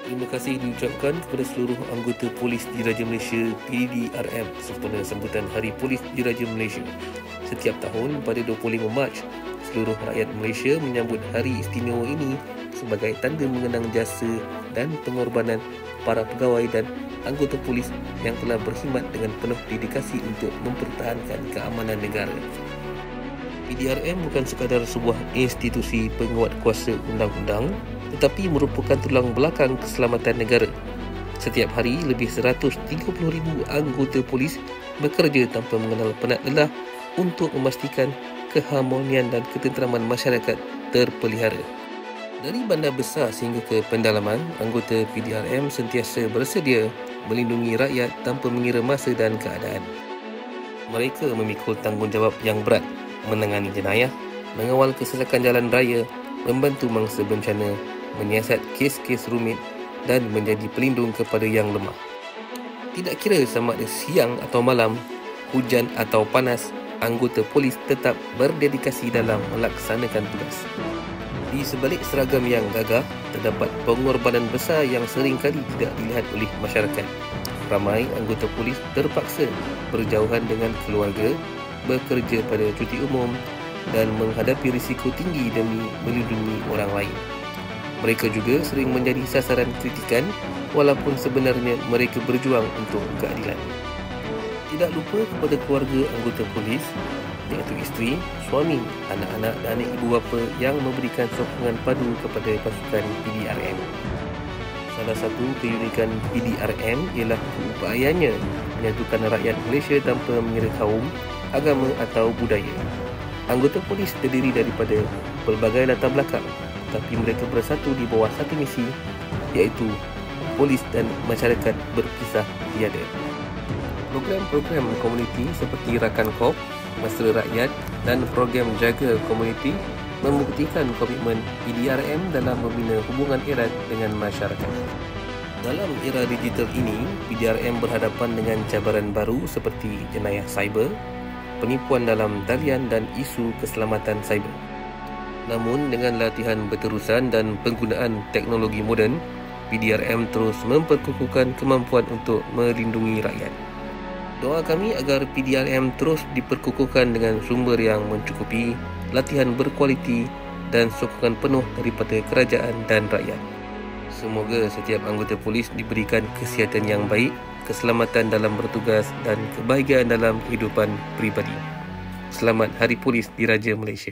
Terima kasih diucapkan kepada seluruh anggota Polis Diraja Malaysia PDRM sempena sambutan Hari Polis Diraja Malaysia. Setiap tahun pada 25 Mac, seluruh rakyat Malaysia menyambut hari istimewa ini sebagai tanda mengenang jasa dan pengorbanan para pegawai dan anggota polis yang telah berkhidmat dengan penuh dedikasi untuk mempertahankan keamanan negara. PDRM bukan sekadar sebuah institusi penguat kuasa undang-undang, tetapi merupakan tulang belakang keselamatan negara. Setiap hari, lebih 130,000 anggota polis bekerja tanpa mengenal penat lelah untuk memastikan keharmonian dan ketenteraman masyarakat terpelihara. Dari bandar besar sehingga ke pendalaman, anggota PDRM sentiasa bersedia melindungi rakyat tanpa mengira masa dan keadaan. Mereka memikul tanggungjawab yang berat, menangani jenayah, mengawal kesesakan jalan raya, membantu mangsa bencana, menyiasat kes-kes rumit dan menjadi pelindung kepada yang lemah. Tidak kira sama ada siang atau malam, hujan atau panas, anggota polis tetap berdedikasi dalam melaksanakan tugas. Di sebalik seragam yang gagah, terdapat pengorbanan besar yang seringkali tidak dilihat oleh masyarakat. Ramai anggota polis terpaksa berjauhan dengan keluarga, bekerja pada cuti umum dan menghadapi risiko tinggi demi melindungi orang lain. Mereka juga sering menjadi sasaran kritikan walaupun sebenarnya mereka berjuang untuk keadilan. Tidak lupa kepada keluarga anggota polis, iaitu isteri, suami, anak-anak dan ibu bapa yang memberikan sokongan padu kepada pasukan PDRM. Salah satu keunikan PDRM ialah upayanya menyatukan rakyat Malaysia tanpa mengira kaum, agama atau budaya. Anggota polis terdiri daripada pelbagai latar belakang, tapi mereka bersatu di bawah satu misi, iaitu polis dan masyarakat berpisah tiada. Program-program komuniti seperti Rakan Kop, Mesra Rakyat dan program Jaga Komuniti membuktikan komitmen PDRM dalam membina hubungan erat dengan masyarakat. Dalam era digital ini, PDRM berhadapan dengan cabaran baru seperti jenayah cyber, penipuan dalam talian dan isu keselamatan cyber. Namun dengan latihan berterusan dan penggunaan teknologi moden, PDRM terus memperkukuhkan kemampuan untuk melindungi rakyat. Doa kami agar PDRM terus diperkukuhkan dengan sumber yang mencukupi, latihan berkualiti dan sokongan penuh daripada kerajaan dan rakyat. Semoga setiap anggota polis diberikan kesihatan yang baik, keselamatan dalam bertugas dan kebahagiaan dalam kehidupan peribadi. Selamat Hari Polis Diraja Malaysia.